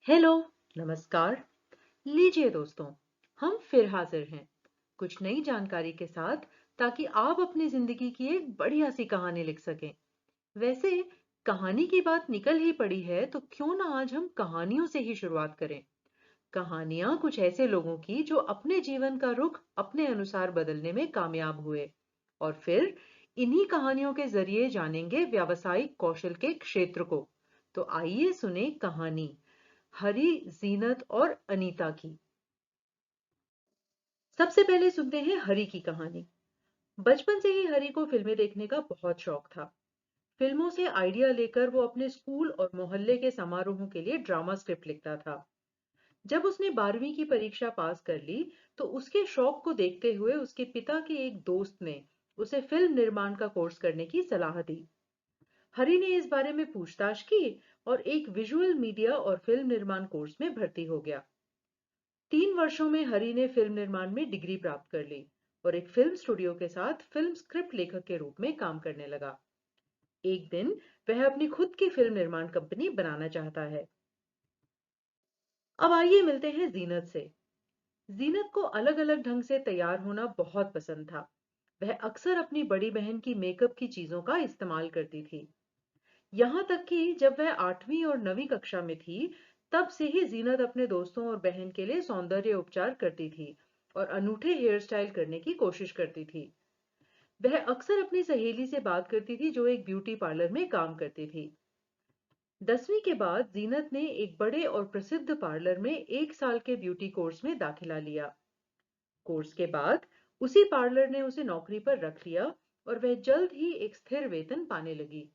Hello, नमस्कार। लीजिए दोस्तों, हम फिर हाजिर हैं कुछ नई जानकारी के साथ, ताकि आप अपनी जिंदगी की एक बढ़िया सी कहानी लिख सकें। वैसे कहानी की बात निकल ही पड़ी है, तो क्यों ना आज हम कहानियों से ही शुरुआत करें। कहानियां कुछ ऐसे लोगों की जो अपने जीवन का रुख अपने अनुसार बदलने में कामयाब हुए, और फिर इन्हीं कहानियों के जरिए जानेंगे व्यावसायिक कौशल के क्षेत्र को। तो आइए सुने कहानी हरी, जीनत और अनीता की। सबसे पहले सुनते हैं हरी की कहानी। बचपन से ही हरी को फिल्में देखने का बहुत शौक था। फिल्मों से आइडिया लेकर वो अपने स्कूल और मोहल्ले के समारोहों के लिए ड्रामा स्क्रिप्ट लिखता था। जब उसने 12वीं की परीक्षा पास कर ली, तो उसके शौक को देखते हुए उसके पिता के एक दोस्त ने उसे फिल्म निर्माण का कोर्स करने की सलाह दी। हरी ने इस बारे में पूछताछ की और एक विजुअल मीडिया और फिल्म निर्माण कोर्स में भर्ती हो गया। 3 वर्षों में हरी ने फिल्म निर्माण में डिग्री प्राप्त कर ली और एक फिल्म स्टूडियो के साथ फिल्म स्क्रिप्ट लेखक के रूप में काम करने लगा। एक दिन वह अपनी खुद की फिल्म निर्माण कंपनी बनाना चाहता है। अब आइए मिलते हैं जीनत से। जीनत को अलग अलग ढंग से तैयार होना बहुत पसंद था। वह अक्सर अपनी बड़ी बहन की मेकअप की चीजों का इस्तेमाल करती थी। यहाँ तक कि जब वह 8वीं और 9वीं कक्षा में थी, तब से ही जीनत अपने दोस्तों और बहन के लिए सौंदर्य उपचार करती थी और अनूठे हेयर स्टाइल करने की कोशिश करती थी। वह अक्सर अपनी सहेली से बात करती थी जो एक ब्यूटी पार्लर में काम करती थी। 10वीं के बाद जीनत ने एक बड़े और प्रसिद्ध पार्लर में 1 साल के ब्यूटी कोर्स में दाखिला लिया। कोर्स के बाद उसी पार्लर ने उसे नौकरी पर रख लिया और वह जल्द ही एक स्थिर वेतन पाने लगी।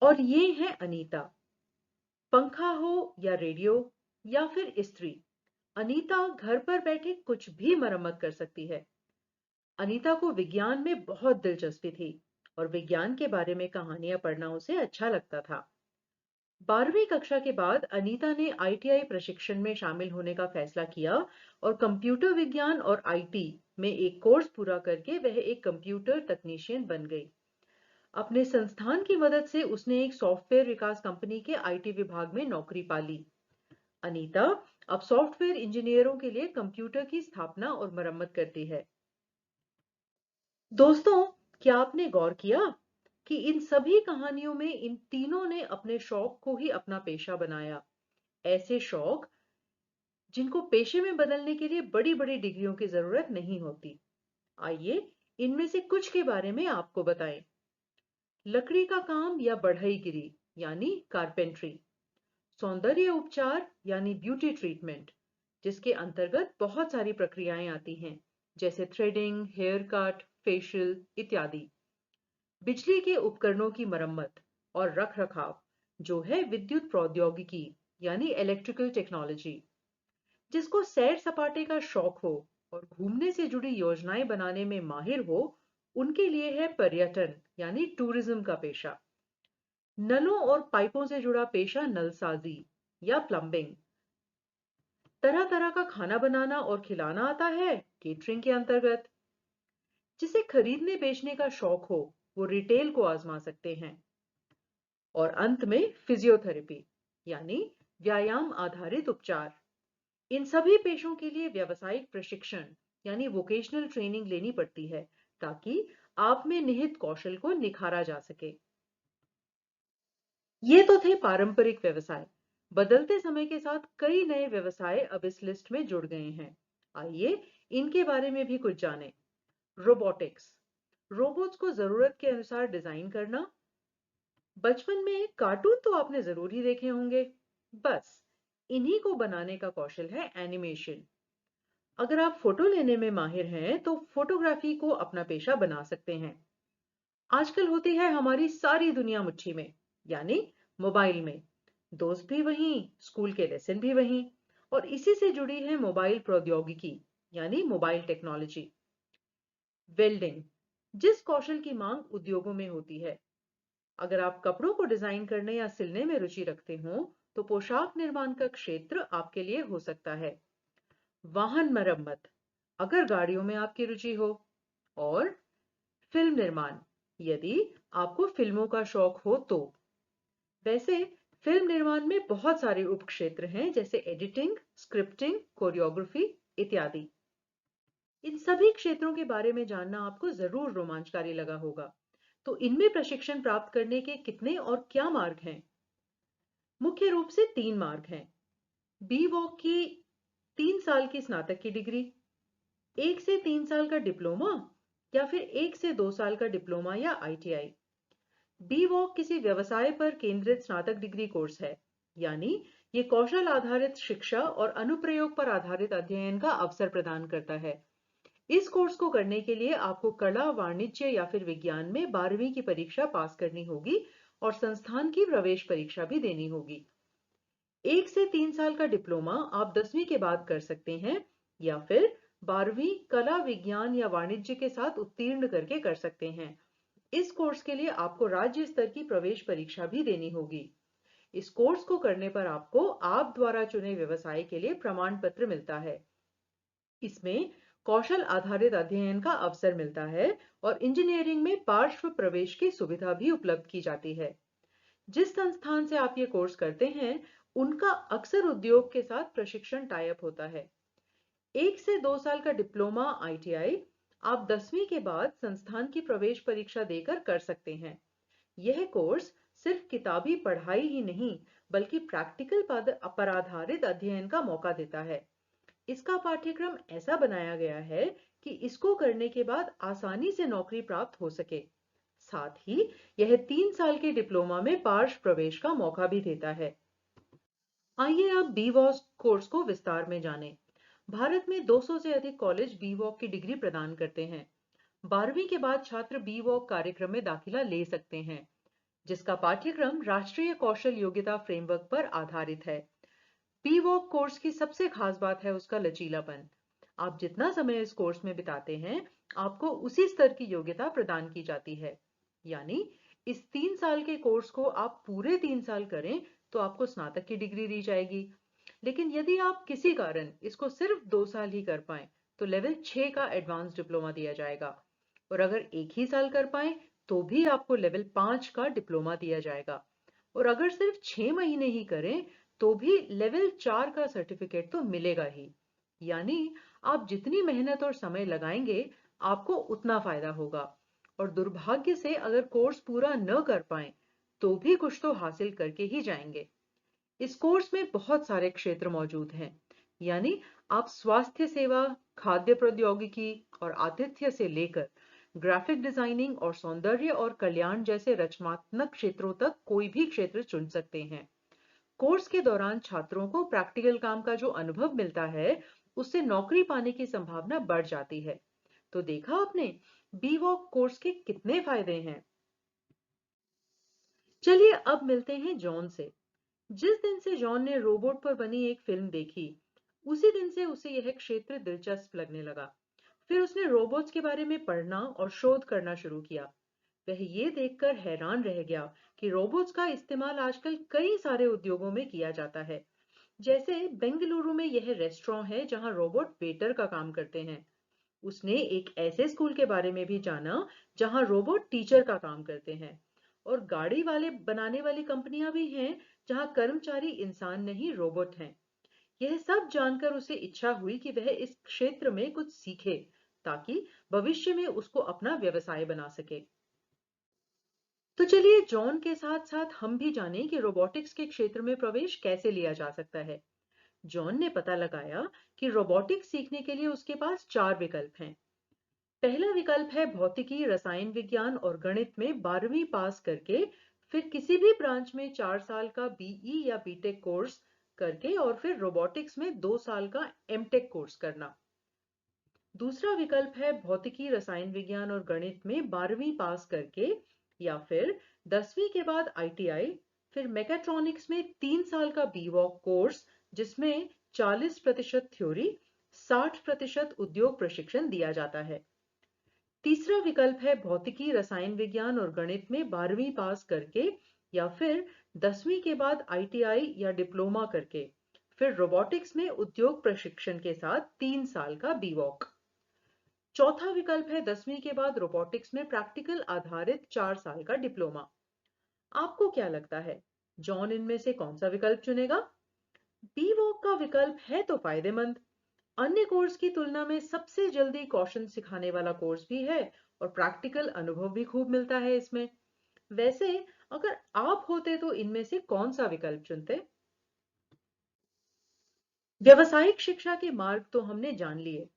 और ये है अनीता। पंखा हो या रेडियो या फिर इस्त्री, अनीता घर पर बैठे कुछ भी मरम्मत कर सकती है। अनीता को विज्ञान में बहुत दिलचस्पी थी और विज्ञान के बारे में कहानियां पढ़ना उसे अच्छा लगता था। 12वीं कक्षा के बाद अनीता ने आईटीआई प्रशिक्षण में शामिल होने का फैसला किया और कंप्यूटर विज्ञान और आईटी में एक कोर्स पूरा करके वह एक कंप्यूटर तकनीशियन बन गई। अपने संस्थान की मदद से उसने एक सॉफ्टवेयर विकास कंपनी के आईटी विभाग में नौकरी पा ली। अनीता अब सॉफ्टवेयर इंजीनियरों के लिए कंप्यूटर की स्थापना और मरम्मत करती है। दोस्तों, क्या आपने गौर किया कि इन सभी कहानियों में इन तीनों ने अपने शौक को ही अपना पेशा बनाया। ऐसे शौक जिनको पेशे में बदलने के लिए बड़ी बड़ी डिग्रियों की जरूरत नहीं होती। आइए इनमें से कुछ के बारे में आपको बताएं। लकड़ी का काम या बढ़ईगिरी यानी कारपेंट्री। सौंदर्य उपचार यानी ब्यूटी ट्रीटमेंट, जिसके अंतर्गत बहुत सारी प्रक्रियाएं आती हैं, जैसे थ्रेडिंग, हेयर कट, फेशियल इत्यादि। बिजली के उपकरणों की मरम्मत और रख रखाव, जो है विद्युत प्रौद्योगिकी यानी इलेक्ट्रिकल टेक्नोलॉजी। जिसको सैर सपाटे का शौक हो और घूमने से जुड़ी योजनाएं बनाने में माहिर हो, उनके लिए है पर्यटन यानी टूरिज्म का पेशा। नलों और पाइपों से जुड़ा पेशा नलसाजी या प्लम्बिंग। तरह तरह का खाना बनाना और खिलाना आता है केटरिंग के अंतर्गत। जिसे खरीदने बेचने का शौक हो, वो रिटेल को आजमा सकते हैं। और अंत में फिजियोथेरेपी यानी व्यायाम आधारित उपचार। इन सभी पेशों के लिए व्यावसायिक प्रशिक्षण यानी वोकेशनल ट्रेनिंग लेनी पड़ती है, ताकि आप में निहित कौशल को निखारा जा सके। ये तो थे पारंपरिक व्यवसाय। बदलते समय के साथ कई नए व्यवसाय अब इस लिस्ट में जुड़ गए हैं। आइए इनके बारे में भी कुछ जानें। रोबोटिक्स, रोबोट्स को जरूरत के अनुसार डिजाइन करना। बचपन में कार्टून तो आपने जरूर ही देखे होंगे। बस इन्हीं को बनाने का कौशल है एनिमेशन। अगर आप फोटो लेने में माहिर हैं, तो फोटोग्राफी को अपना पेशा बना सकते हैं। आजकल होती है हमारी सारी दुनिया मुट्ठी में, यानी मोबाइल में। दोस्त भी वहीं, स्कूल के लेसन भी वहीं, और इसी से जुड़ी है मोबाइल प्रौद्योगिकी यानी मोबाइल टेक्नोलॉजी। वेल्डिंग, जिस कौशल की मांग उद्योगों में होती है। अगर आप कपड़ों को डिजाइन करने या सिलने में रुचि रखते हो, तो पोशाक निर्माण का क्षेत्र आपके लिए हो सकता है। वाहन मरम्मत, अगर गाड़ियों में आपकी रुचि हो। और फिल्म निर्माण, यदि आपको फिल्मों का शौक हो तो। वैसे फिल्म निर्माण में बहुत सारे उपक्षेत्र हैं, जैसे एडिटिंग, स्क्रिप्टिंग, कोरियोग्राफी इत्यादि। इन सभी क्षेत्रों के बारे में जानना आपको जरूर रोमांचकारी लगा होगा। तो इनमें प्रशिक्षण प्राप्त करने के कितने और क्या मार्ग हैं? मुख्य रूप से 3 मार्ग हैं। बी वॉक की 3 साल की स्नातक की डिग्री, 1 से 3 साल का डिप्लोमा, या फिर 1 से 2 साल का डिप्लोमा या आईटीआई। बी वॉक किसी व्यवसाय पर केंद्रित स्नातक डिग्री कोर्स है, यानी ये कौशल आधारित शिक्षा और अनुप्रयोग पर आधारित अध्ययन का अवसर प्रदान करता है। इस कोर्स को करने के लिए आपको कला, वाणिज्य या फिर विज्ञान में 12वीं की परीक्षा पास करनी होगी और संस्थान की प्रवेश परीक्षा भी देनी होगी। 1 से 3 साल का डिप्लोमा आप 10वीं के बाद कर सकते हैं, या फिर 12वीं कला, विज्ञान या वाणिज्य के साथ उत्तीर्ण करके कर सकते हैं। इस कोर्स के लिए आपको राज्य स्तर की प्रवेश परीक्षा भी देनी होगी। इस कोर्स को करने पर आपको आप द्वारा चुने व्यवसाय के लिए प्रमाण पत्र मिलता है। इसमें कौशल आधारित अध्ययन का अवसर मिलता है और इंजीनियरिंग में पार्श्व प्रवेश की सुविधा भी उपलब्ध की जाती है। जिस संस्थान से आप ये कोर्स करते हैं, उनका अक्सर उद्योग के साथ प्रशिक्षण टाई अप होता है। 1 से 2 साल का डिप्लोमा आईटीआई आप 10वीं के बाद संस्थान की प्रवेश परीक्षा देकर कर सकते हैं। यह कोर्स सिर्फ किताबी पढ़ाई ही नहीं, बल्कि प्रैक्टिकल पर आधारित अध्ययन का मौका देता है। इसका पाठ्यक्रम ऐसा बनाया गया है कि इसको करने के बाद आसानी से नौकरी प्राप्त हो सके। साथ ही यह 3 साल के डिप्लोमा में पार्श्व प्रवेश का मौका भी देता है। आइए अब बीवॉक कोर्स को विस्तार में जानें। भारत में 200 से अधिक कॉलेज बीवॉक की डिग्री प्रदान करते हैं। 12वीं के बाद छात्र बीवॉक कार्यक्रम में दाखिला ले सकते हैं, जिसका पाठ्यक्रम राष्ट्रीय कौशल योग्यता फ्रेमवर्क पर आधारित है। बीवॉक कोर्स की सबसे खास बात है उसका लचीलापन। आप जितना समय इस कोर्स में बिताते हैं, आपको उसी स्तर की योग्यता प्रदान की जाती है। यानी इस 3 साल के कोर्स को आप पूरे 3 साल करें तो आपको स्नातक की डिग्री दी जाएगी। लेकिन यदि आप किसी कारण इसको सिर्फ 2 साल ही कर पाए, तो लेवल 6 का एडवांस डिप्लोमा दिया जाएगा। और अगर एक ही साल कर पाए, तो भी आपको लेवल 5 का डिप्लोमा दिया जाएगा। और अगर सिर्फ 6 महीने ही करें, तो भी लेवल 4 का सर्टिफिकेट तो मिलेगा ही। यानी आप जितनी मेहनत और समय लगाएंगे, आपको उतना फायदा होगा। और दुर्भाग्य से अगर कोर्स पूरा न कर पाए, तो भी कुछ तो हासिल करके ही जाएंगे। इस कोर्स में बहुत सारे क्षेत्र मौजूद हैं, यानी आप स्वास्थ्य सेवा, खाद्य प्रौद्योगिकी और आतिथ्य से लेकर ग्राफिक डिजाइनिंग और सौंदर्य और कल्याण जैसे रचनात्मक क्षेत्रों तक कोई भी क्षेत्र चुन सकते हैं। कोर्स के दौरान छात्रों को प्रैक्टिकल काम का जो अनुभव मिलता है, उससे नौकरी पाने की संभावना बढ़ जाती है। तो देखा आपने, बीवॉक कोर्स के कितने फायदे हैं। चलिए अब मिलते हैं जॉन से। जिस दिन से जॉन ने रोबोट पर बनी एक फिल्म देखी, उसी दिन से उसे यह क्षेत्र दिलचस्प लगने लगा। फिर उसने रोबोट्स के बारे में पढ़ना और शोध करना शुरू किया। वह ये देखकर हैरान रह गया कि रोबोट्स का इस्तेमाल आजकल कई सारे उद्योगों में किया जाता है। जैसे बेंगलुरु में यह रेस्टोरेंट है जहां रोबोट वेटर का काम करते हैं। उसने एक ऐसे स्कूल के बारे में भी जाना जहां रोबोट टीचर का काम करते हैं। और गाड़ी वाले बनाने वाली कंपनियां भी हैं जहां कर्मचारी इंसान नहीं, रोबोट हैं। यह सब जानकर उसे इच्छा हुई कि वह इस क्षेत्र में कुछ सीखे, ताकि भविष्य में उसको अपना व्यवसाय बना सके। तो चलिए जॉन के साथ साथ हम भी जानें कि रोबोटिक्स के क्षेत्र में प्रवेश कैसे लिया जा सकता है। जॉन ने पता लगाया कि रोबोटिक्स सीखने के लिए उसके पास 4 विकल्प हैं। पहला विकल्प है भौतिकी, रसायन विज्ञान और गणित में 12वीं पास करके फिर किसी भी ब्रांच में 4 साल का बीई या बीटेक कोर्स करके और फिर रोबोटिक्स में 2 साल का एमटेक कोर्स करना। दूसरा विकल्प है भौतिकी, रसायन विज्ञान और गणित में 12वीं पास करके या फिर 10वीं के बाद आईटीआई, फिर मैकेट्रॉनिक्स में 3 साल का बीवॉक कोर्स, जिसमें 40% थ्योरी, 60% उद्योग प्रशिक्षण दिया जाता है। तीसरा विकल्प है भौतिकी, रसायन विज्ञान और गणित में 12वीं पास करके या फिर 10वीं के बाद आईटीआई या डिप्लोमा करके फिर रोबोटिक्स में उद्योग प्रशिक्षण के साथ 3 साल का बीवॉक। चौथा विकल्प है 10वीं के बाद रोबोटिक्स में प्रैक्टिकल आधारित 4 साल का डिप्लोमा। आपको क्या लगता है, जॉन इनमें से कौन सा विकल्प चुनेगा? बी वॉक का विकल्प है तो फायदेमंद। अन्य कोर्स की तुलना में सबसे जल्दी कौशल सिखाने वाला कोर्स भी है और प्रैक्टिकल अनुभव भी खूब मिलता है इसमें। वैसे अगर आप होते तो इनमें से कौन सा विकल्प चुनते? व्यावसायिक शिक्षा के मार्ग तो हमने जान लिए।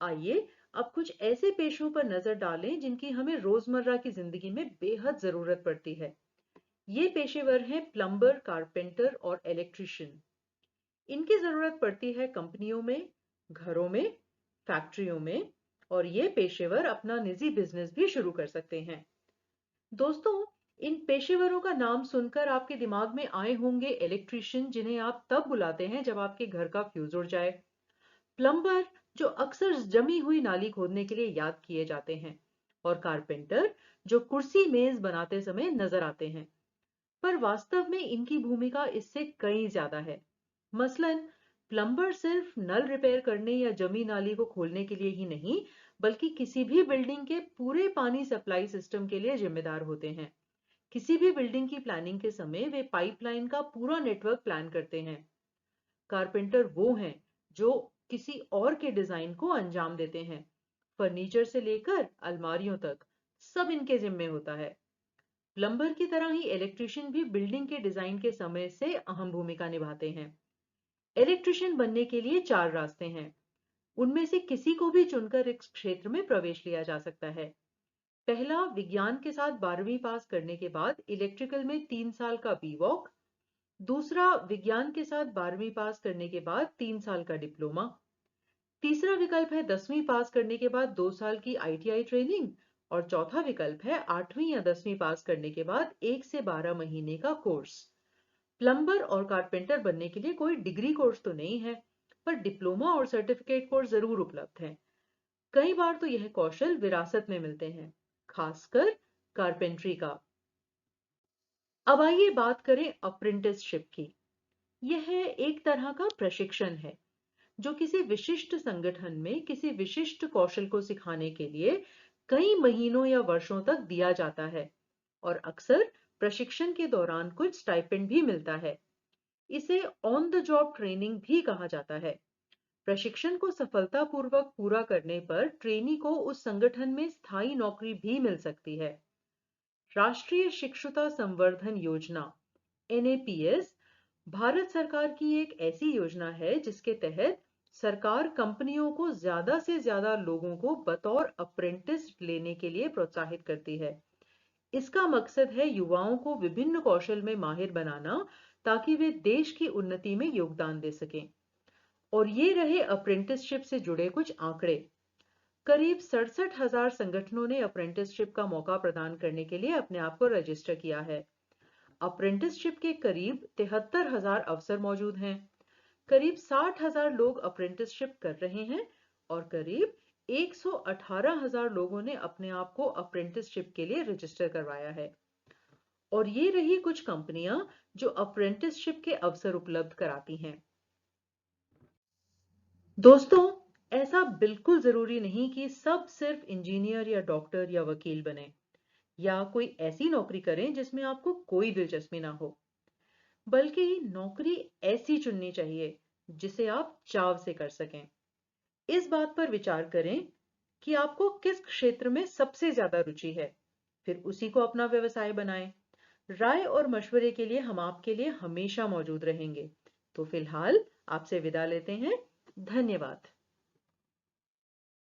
आइए अब कुछ ऐसे पेशों पर नजर डालें जिनकी हमें रोजमर्रा की जिंदगी में बेहद जरूरत पड़ती है। ये पेशेवर हैं प्लम्बर, कारपेंटर और इलेक्ट्रिशियन। इनकी जरूरत पड़ती है कंपनियों में, घरों में, फैक्ट्रियों में, और ये पेशेवर अपना निजी बिजनेस भी शुरू कर सकते हैं। दोस्तों, इन पेशेवरों का नाम सुनकर आपके दिमाग में आए होंगे इलेक्ट्रिशियन, जिन्हें आप तब बुलाते हैं जब आपके घर का फ्यूज उड़ जाए। प्लम्बर, जो अक्सर जमी हुई नाली खोदने के लिए याद किए जाते हैं। और कारपेंटर, जो कुर्सी मेज बनाते समय नजर आते हैं। पर वास्तव में इनकी भूमिका इससे कहीं ज्यादा है। मसलन प्लम्बर सिर्फ नल रिपेयर करने या जमी नाली को खोलने के लिए ही नहीं, बल्कि किसी भी बिल्डिंग के पूरे पानी सप्लाई सिस्टम के लिए जिम्मेदार होते हैं। किसी भी बिल्डिंग की प्लानिंग के समय वे पाइपलाइन का पूरा नेटवर्क प्लान करते हैं। कारपेंटर वो हैं जो किसी और के डिजाइन को अंजाम देते हैं। फर्नीचर से लेकर अलमारियों तक सब इनके जिम्मे होता है। प्लम्बर की तरह ही इलेक्ट्रिशियन भी बिल्डिंग के डिजाइन के समय से अहम भूमिका निभाते हैं। इलेक्ट्रिशियन बनने के लिए चार रास्ते हैं। उनमें से किसी को भी चुनकर इस क्षेत्र में प्रवेश लिया जा सकता है। पहला, विज्ञान के साथ 12वीं पास करने के बाद इलेक्ट्रिकल में 3 साल का बी वॉक। दूसरा, विज्ञान के साथ 12वीं पास करने के बाद 3 साल का डिप्लोमा। तीसरा विकल्प है 10वीं पास करने के बाद 2 साल की आईटीआई ट्रेनिंग। और चौथा विकल्प है 8वीं या 10वीं पास करने के बाद 1 से 12 महीने का कोर्स। प्लम्बर और कारपेंटर बनने के लिए कोई डिग्री कोर्स तो नहीं है, पर डिप्लोमा और सर्टिफिकेट कोर्स जरूर उपलब्ध है। कई बार तो यह कौशल विरासत में मिलते हैं, खासकर कारपेंट्री का। अब आइए बात करें अप्रेंटिसशिप की। यह एक तरह का प्रशिक्षण है जो किसी विशिष्ट संगठन में किसी विशिष्ट कौशल को सिखाने के लिए कई महीनों या वर्षों तक दिया जाता है। और अक्सर प्रशिक्षण के दौरान कुछ स्टाइपेंड भी मिलता है। इसे ऑन द जॉब ट्रेनिंग भी कहा जाता है। प्रशिक्षण को सफलतापूर्वक पूरा करने पर ट्रेनी को उस संगठन में स्थायी नौकरी भी मिल सकती है। राष्ट्रीय शिक्षुता संवर्धन योजना एनएपीएस भारत सरकार की एक ऐसी योजना है जिसके तहत सरकार कंपनियों को ज्यादा से ज्यादा लोगों को बतौर अप्रेंटिस लेने के लिए प्रोत्साहित करती है। इसका मकसद है युवाओं को विभिन्न कौशल में माहिर बनाना, ताकि वे देश की उन्नति में योगदान दे सकें। और ये रहे अप्रेंटिसशिप से जुड़े कुछ आंकड़े। करीब 67,000 संगठनों ने अप्रेंटिसशिप का मौका प्रदान करने के लिए अपने आप को रजिस्टर किया है। अप्रेंटिसशिप के करीब 73,000 अवसर मौजूद हैं। करीब 60,000 लोग अप्रेंटिसशिप कर रहे हैं और करीब 118,000 लोगों ने अपने आप को अप्रेंटिसशिप के लिए रजिस्टर करवाया है। और ये रही कुछ कंपनियां जो अप्रेंटिसशिप के अवसर उपलब्ध कराती हैं। दोस्तों, ऐसा बिल्कुल जरूरी नहीं कि सब सिर्फ इंजीनियर या डॉक्टर या वकील बने, या कोई ऐसी नौकरी करें जिसमें आपको कोई दिलचस्पी ना हो। बल्कि नौकरी ऐसी चुननी चाहिए जिसे आप चाव से कर सकें। इस बात पर विचार करें कि आपको किस क्षेत्र में सबसे ज्यादा रुचि है, फिर उसी को अपना व्यवसाय बनाएं। राय और मशवरे के लिए हम आपके लिए हमेशा मौजूद रहेंगे। तो फिलहाल आपसे विदा लेते हैं। धन्यवाद।